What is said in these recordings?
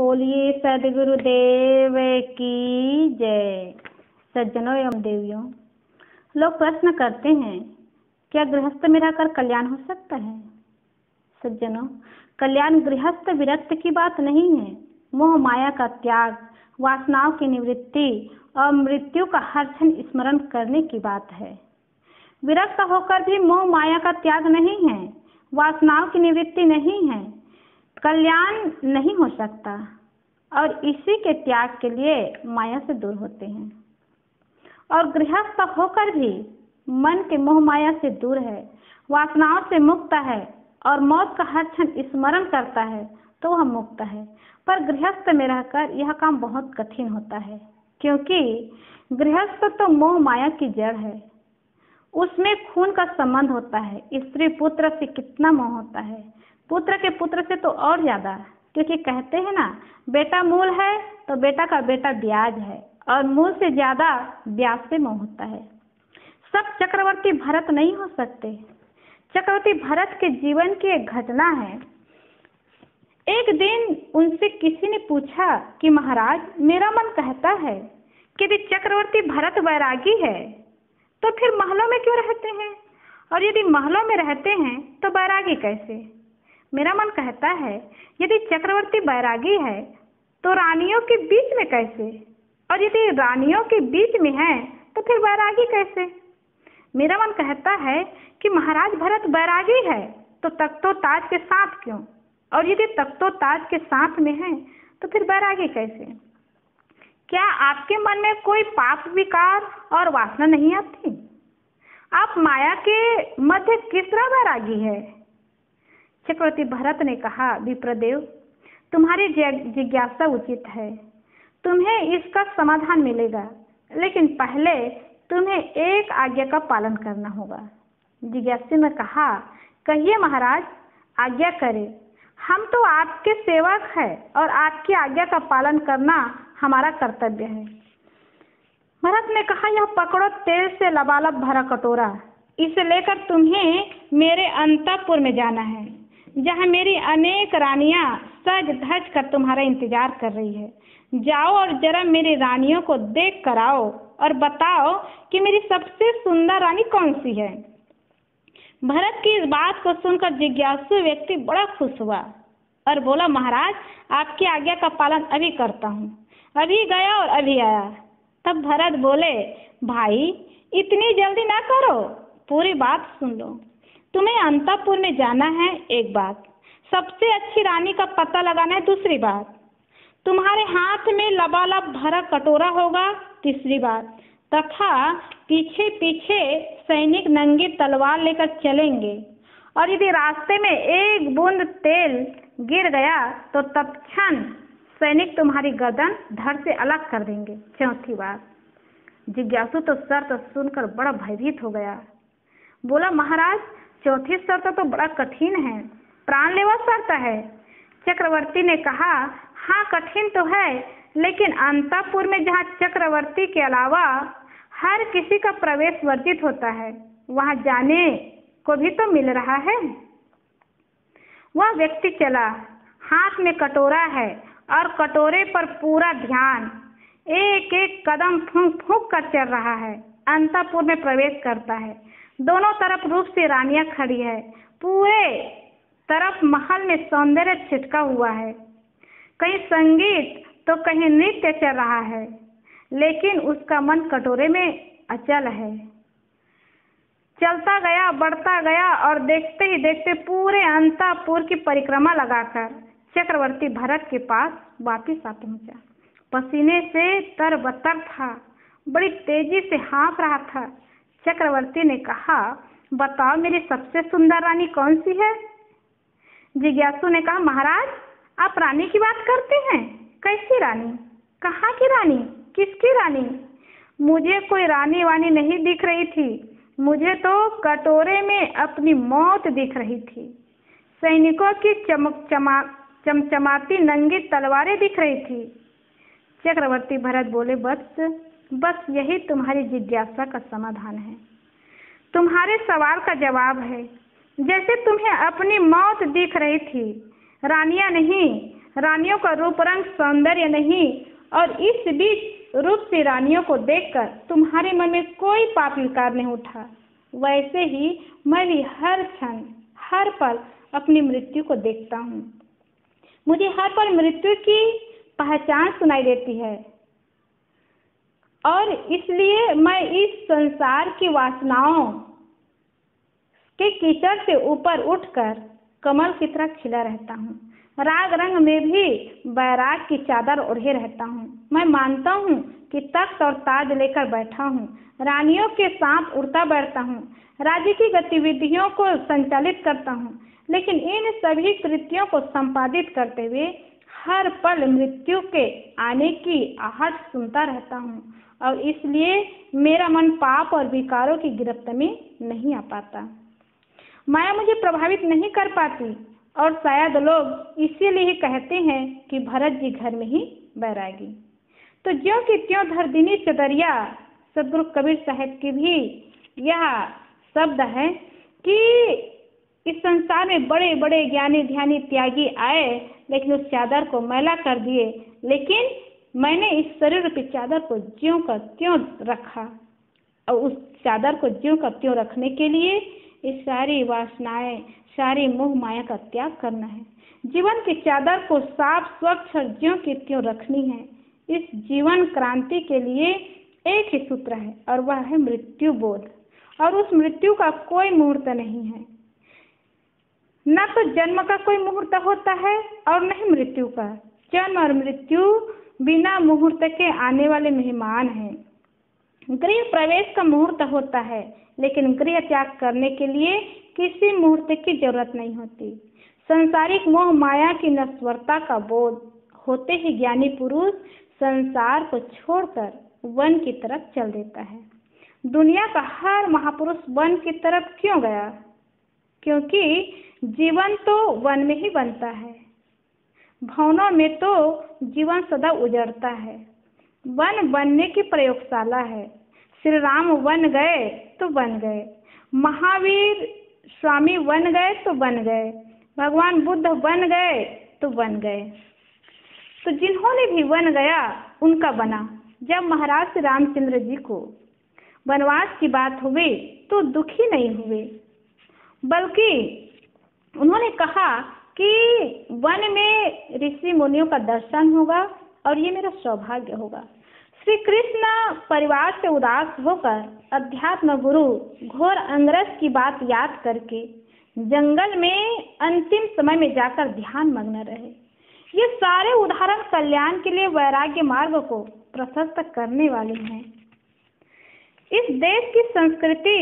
बोलिए सदगुरुदेव की जय। सज्जनों एवं देवियों, लोग प्रश्न करते हैं, क्या गृहस्थ में रहकर कल्याण हो सकता है? सज्जनों, कल्याण गृहस्थ विरक्त की बात नहीं है। मोह माया का त्याग, वासनाओं की निवृत्ति और मृत्यु का हर क्षण स्मरण करने की बात है। विरक्त होकर भी मोह माया का त्याग नहीं है, वासनाओं की निवृत्ति नहीं है, कल्याण नहीं हो सकता। और इसी के त्याग के लिए माया से दूर होते हैं। और गृहस्थ होकर भी मन के मोह माया से दूर है, वासनाओं से मुक्त है और मौत का हर क्षण स्मरण करता है तो वह मुक्त है। पर गृहस्थ में रहकर यह काम बहुत कठिन होता है, क्योंकि गृहस्थ तो मोह माया की जड़ है। उसमें खून का संबंध होता है। स्त्री पुत्र से कितना मोह होता है, पुत्र के पुत्र से तो और ज्यादा, क्योंकि कहते हैं ना, बेटा मूल है तो बेटा का बेटा ब्याज है, और मूल से ज्यादा ब्याज से मोह होता है। सब चक्रवर्ती भरत नहीं हो सकते। चक्रवर्ती भरत के जीवन की एक घटना है। एक दिन उनसे किसी ने पूछा कि महाराज, मेरा मन कहता है कि यदि चक्रवर्ती भरत वैरागी है तो फिर महलों में क्यों रहते हैं, और यदि महलों में रहते हैं तो वैरागी कैसे? मेरा मन कहता है, यदि चक्रवर्ती वैरागी है तो रानियों के बीच में कैसे, और यदि रानियों के बीच में है तो फिर वैरागी कैसे? मेरा मन कहता है कि महाराज भरत वैरागी है तो तख्तो ताज के साथ क्यों, और यदि तख्तो ताज के साथ में है तो फिर वैरागी कैसे? क्या आपके मन में कोई पाप विकार और वासना नहीं आती? आप माया के मध्य किस तरह वैरागी है? चक्रवर्ती भरत ने कहा, विप्रदेव, तुम्हारी जिज्ञासा उचित है, तुम्हें इसका समाधान मिलेगा, लेकिन पहले तुम्हें एक आज्ञा का पालन करना होगा। जिज्ञासु ने कहा, कहिए महाराज, आज्ञा करें, हम तो आपके सेवक हैं और आपकी आज्ञा का पालन करना हमारा कर्तव्य है। भरत ने कहा, यह पकड़ो तेल से लबालब भरा कटोरा, इसे लेकर तुम्हें मेरे अंतःपुर में जाना है, जहाँ मेरी अनेक रानियां सज धज कर तुम्हारा इंतजार कर रही है। जाओ और जरा मेरी रानियों को देख कर आओ और बताओ कि मेरी सबसे सुंदर रानी कौन सी है। भरत की इस बात को सुनकर जिज्ञासु व्यक्ति बड़ा खुश हुआ और बोला, महाराज, आपकी आज्ञा का पालन अभी करता हूँ। अभी गया और अभी आया। तब भरत बोले, भाई, इतनी जल्दी ना करो, पूरी बात सुन लो। तुम्हें अंतःपुर में जाना है, एक बात, सबसे अच्छी रानी का पता लगाना है, दूसरी बात, तुम्हारे हाथ में लबालब भरा कटोरा होगा, तीसरी बात, तथा पीछे पीछे सैनिक नंगी तलवार लेकर चलेंगे, और यदि रास्ते में एक बूंद तेल गिर गया तो तत्क्षण सैनिक तुम्हारी गर्दन धड़ से अलग कर देंगे, चौथी बात। जिज्ञासु तो शर्त सुनकर बड़ा भयभीत हो गया। बोला, महाराज, चौथी शर्त तो बड़ा कठिन है, प्राण लेवा शर्त है। चक्रवर्ती ने कहा, हाँ, कठिन तो है, लेकिन अंतःपुर में जहाँ चक्रवर्ती के अलावा हर किसी का प्रवेश वर्जित होता है, वहाँ जाने को भी तो मिल रहा है। वह व्यक्ति चला, हाथ में कटोरा है और कटोरे पर पूरा ध्यान, एक एक कदम फूंक फूंक कर चल रहा है। अंतःपुर में प्रवेश करता है। दोनों तरफ रूप से रानियां खड़ी है। पूरे तरफ महल में सौंदर्य छिटका हुआ है। कहीं संगीत तो कहीं नृत्य चल रहा है, लेकिन उसका मन कटोरे में अचल है। चलता गया, बढ़ता गया, और देखते ही देखते पूरे अंतःपुर की परिक्रमा लगाकर चक्रवर्ती भरत के पास वापिस आ पहुंचा। पसीने से तरबतर था, बड़ी तेजी से हाँफ रहा था। चक्रवर्ती ने कहा, बताओ, मेरी सबसे सुंदर रानी कौन सी है? जिज्ञासु ने कहा, महाराज, आप रानी की बात करते हैं? कैसी रानी? कहाँ की रानी? किसकी रानी? मुझे कोई रानी वानी नहीं दिख रही थी, मुझे तो कटोरे में अपनी मौत दिख रही थी। सैनिकों की चमचमाती नंगी तलवारें दिख रही थी। चक्रवर्ती भरत बोले, बस यही तुम्हारी जिज्ञासा का समाधान है, तुम्हारे सवाल का जवाब है। जैसे तुम्हें अपनी मौत दिख रही थी, रानियां नहीं, रानियों का रूप रंग सौंदर्य नहीं, और इस बीच रूप से रानियों को देखकर तुम्हारे मन में कोई पाप विकार नहीं उठा, वैसे ही मैं भी हर क्षण हर पल अपनी मृत्यु को देखता हूँ। मुझे हर पल मृत्यु की पहचान सुनाई देती है, और इसलिए मैं इस संसार की वासनाओं के कीचड़ से ऊपर उठकर कमल की तरह खिला रहता हूँ। राग रंग में भी बैराग की चादर ओढ़े रहता हूँ। मैं मानता हूँ कि तख्त और ताज लेकर बैठा हूँ, रानियों के साथ उड़ता बैठता हूँ, राज्य की गतिविधियों को संचालित करता हूँ, लेकिन इन सभी कृत्यों को संपादित करते हुए हर पल मृत्यु के आने की आहट सुनता रहता हूँ, और इसलिए मेरा मन पाप और विकारों की गिरफ्त में नहीं आ पाता। माया मुझे प्रभावित नहीं कर पाती, और शायद लोग इसीलिए ही कहते हैं कि भरत जी घर में ही बैरागी। तो ज्यों की त्यों धरदिनी चदरिया सदगुरु कबीर साहब की भी यह शब्द है कि इस संसार में बड़े बड़े ज्ञानी ध्यानी त्यागी आए, लेकिन उस चादर को मैला कर दिए, लेकिन मैंने इस शरीर रूपी चादर को ज्यों का त्यों रखा, और उस चादर को ज्यों का त्यों रखने के लिए इस सारी वासनाएं, सारी मोह माया का त्याग करना है। जीवन की चादर को साफ स्वच्छ और ज्यों की त्यों रखनी है। इस जीवन क्रांति के लिए एक ही सूत्र है, और वह है मृत्यु बोध, और उस मृत्यु का कोई मुहूर्त नहीं है। न तो जन्म का कोई मुहूर्त होता है और न ही मृत्यु का। जन्म और मृत्यु बिना मुहूर्त के आने वाले मेहमान हैं। गृह प्रवेश का मुहूर्त होता है, लेकिन गृह त्याग करने के लिए किसी मुहूर्त की जरूरत नहीं होती। संसारिक मोह माया की नश्वरता का बोध होते ही ज्ञानी पुरुष संसार को छोड़कर वन की तरफ चल देता है। दुनिया का हर महापुरुष वन की तरफ क्यों गया? क्योंकि जीवन तो वन में ही बनता है। भवनों में तो जीवन सदा उजड़ता है। वन बनने की प्रयोगशाला है। श्री राम वन गए तो बन गए, महावीर स्वामी वन गए तो बन गए, भगवान बुद्ध बन गए तो बन गए। तो जिन्होंने भी वन गया उनका बना। जब महाराज श्री रामचंद्र जी को वनवास की बात हुई तो दुखी नहीं हुए, बल्कि उन्होंने कहा कि वन में ऋषि मुनियों का दर्शन होगा और ये मेरा सौभाग्य होगा। श्री कृष्ण परिवार से उदास होकर अध्यात्म गुरु घोर अंगरस की बात याद करके जंगल में अंतिम समय में जाकर ध्यान मग्न रहे। ये सारे उदाहरण कल्याण के लिए वैराग्य मार्ग को प्रशस्त करने वाले हैं। इस देश की संस्कृति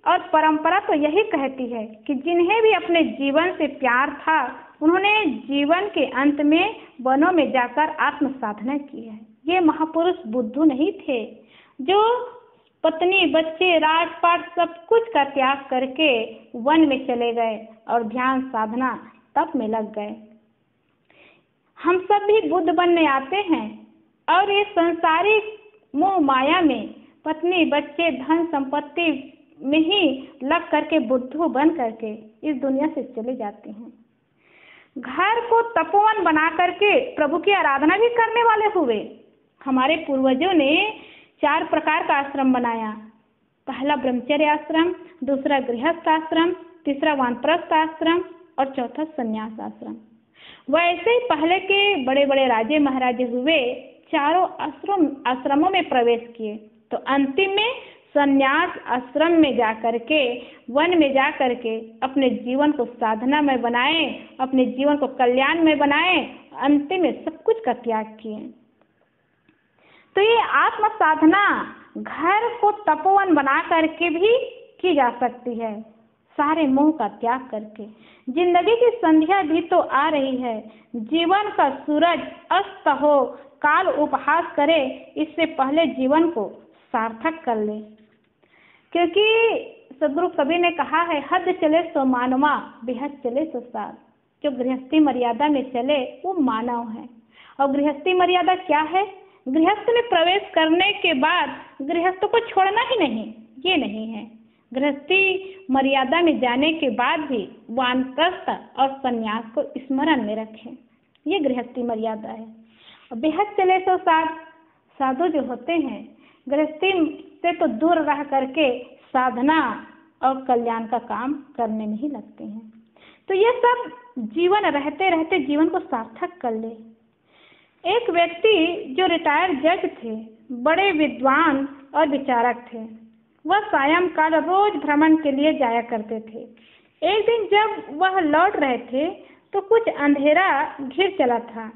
और परंपरा तो यही कहती है कि जिन्हें भी अपने जीवन से प्यार था उन्होंने जीवन के अंत में वनों में जाकर आत्म साधना की है। ये महापुरुष बुद्धू नहीं थे जो पत्नी बच्चे राजपाट सब कुछ का त्याग करके वन में चले गए और ध्यान साधना तप में लग गए। हम सब भी बुद्ध बनने आते हैं और ये संसारिक मोह माया में पत्नी बच्चे धन संपत्ति में ही लग करके बुद्धू बन करके इस दुनिया से चले जाते हैं। घर को तपोवन बना करके प्रभु की आराधना भी करने वाले हुए। हमारे पूर्वजों ने 4 प्रकार का आश्रम बनाया। पहला ब्रह्मचर्य आश्रम, दूसरा गृहस्थ आश्रम, तीसरा वानप्रस्थ आश्रम और चौथा संन्यास आश्रम। वैसे ही पहले के बड़े बड़े राजे महाराजे हुए चारों आश्रमों में प्रवेश किए, तो अंतिम में संन्यास आश्रम में जाकर के वन में जाकर के अपने जीवन को साधना में बनाए, अपने जीवन को कल्याण में बनाए, अंतिम में सब कुछ का त्याग किए। तो ये आत्म साधना घर को तपोवन बना करके भी की जा सकती है, सारे मोह का त्याग करके। जिंदगी की संध्या भी तो आ रही है। जीवन का सूरज अस्त हो, काल उपहास करे, इससे पहले जीवन को सार्थक कर ले। क्योंकि सदगुरु कबीर ने कहा है, हद चले सो मानवा, बेहद चले सो सार। जो गृहस्थी मर्यादा में चले वो मानव है। और गृहस्थी मर्यादा क्या है? गृहस्थ में प्रवेश करने के बाद गृहस्थ को छोड़ना ही नहीं, ये नहीं है। गृहस्थी मर्यादा में जाने के बाद भी वानप्रस्थ और संन्यास को स्मरण में रखें, ये गृहस्थी मर्यादा है। और बेहद चले सो साधु जो होते हैं गृहस्थी से तो दूर रह करके साधना और कल्याण का काम करने में ही लगते हैं। तो ये सब जीवन रहते रहते जीवन को सार्थक कर ले। एक व्यक्ति जो रिटायर्ड जज थे, बड़े विद्वान और विचारक थे, वह सायंकाल रोज भ्रमण के लिए जाया करते थे। एक दिन जब वह लौट रहे थे तो कुछ अंधेरा घिर चला था।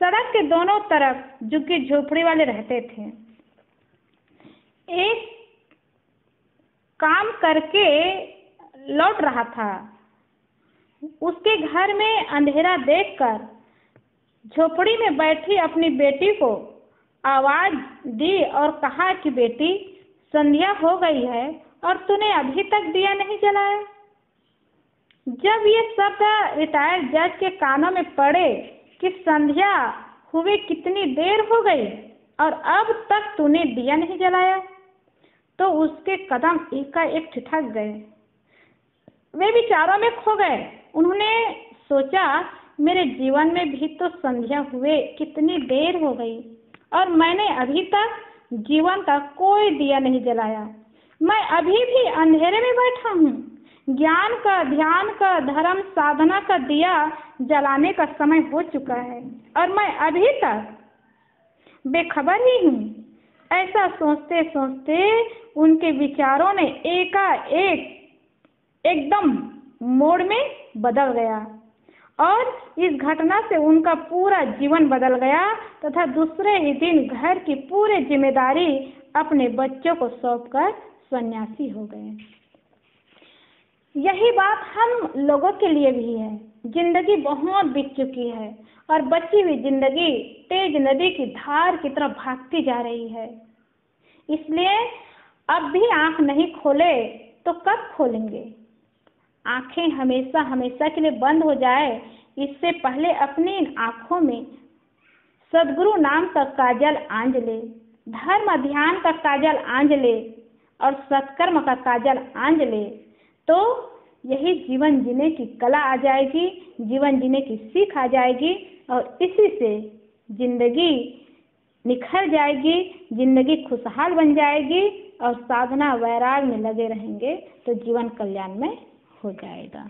सड़क के दोनों तरफ झुग्गी झोपड़ी वाले रहते थे। एक काम करके लौट रहा था, उसके घर में अंधेरा देखकर झोपड़ी में बैठी अपनी बेटी को आवाज दी और कहा कि बेटी, संध्या हो गई है और तूने अभी तक दिया नहीं जलाया। जब ये शब्द रिटायर्ड जज के कानों में पड़े कि संध्या हुए कितनी देर हो गई और अब तक तूने दिया नहीं जलाया, तो उसके कदम एकाएक ठिठक गए। वे विचारों में खो गए। उन्होंने सोचा, मेरे जीवन में भी तो संध्या हुए कितनी देर हो गई और मैंने अभी तक जीवन का कोई दिया नहीं जलाया। मैं अभी भी अंधेरे में बैठा हूँ। ज्ञान का, ध्यान का, धर्म साधना का दिया जलाने का समय हो चुका है और मैं अभी तक बेखबर ही हूँ। ऐसा सोचते सोचते उनके विचारों ने एकाएक एकदम मोड़ में बदल गया और इस घटना से उनका पूरा जीवन बदल गया तथा दूसरे ही दिन घर की पूरी जिम्मेदारी अपने बच्चों को सौंपकर सन्यासी हो गए। यही बात हम लोगों के लिए भी है। जिंदगी बहुत बीत चुकी है और बची हुई जिंदगी तेज नदी की धार की तरफ भागती जा रही है। इसलिए अब भी आंख नहीं खोले तो कब खोलेंगे? आंखें हमेशा हमेशा के लिए बंद हो जाए, इससे पहले अपनी इन आंखों में सदगुरु नाम का काजल आंज ले, धर्म ध्यान का काजल आंज ले और सत्कर्म का काजल आंज ले, तो यही जीवन जीने की कला आ जाएगी, जीवन जीने की सीख आ जाएगी और इसी से जिंदगी निखर जाएगी, जिंदगी खुशहाल बन जाएगी और साधना वैराग में लगे रहेंगे तो जीवन कल्याण में हो जाएगा।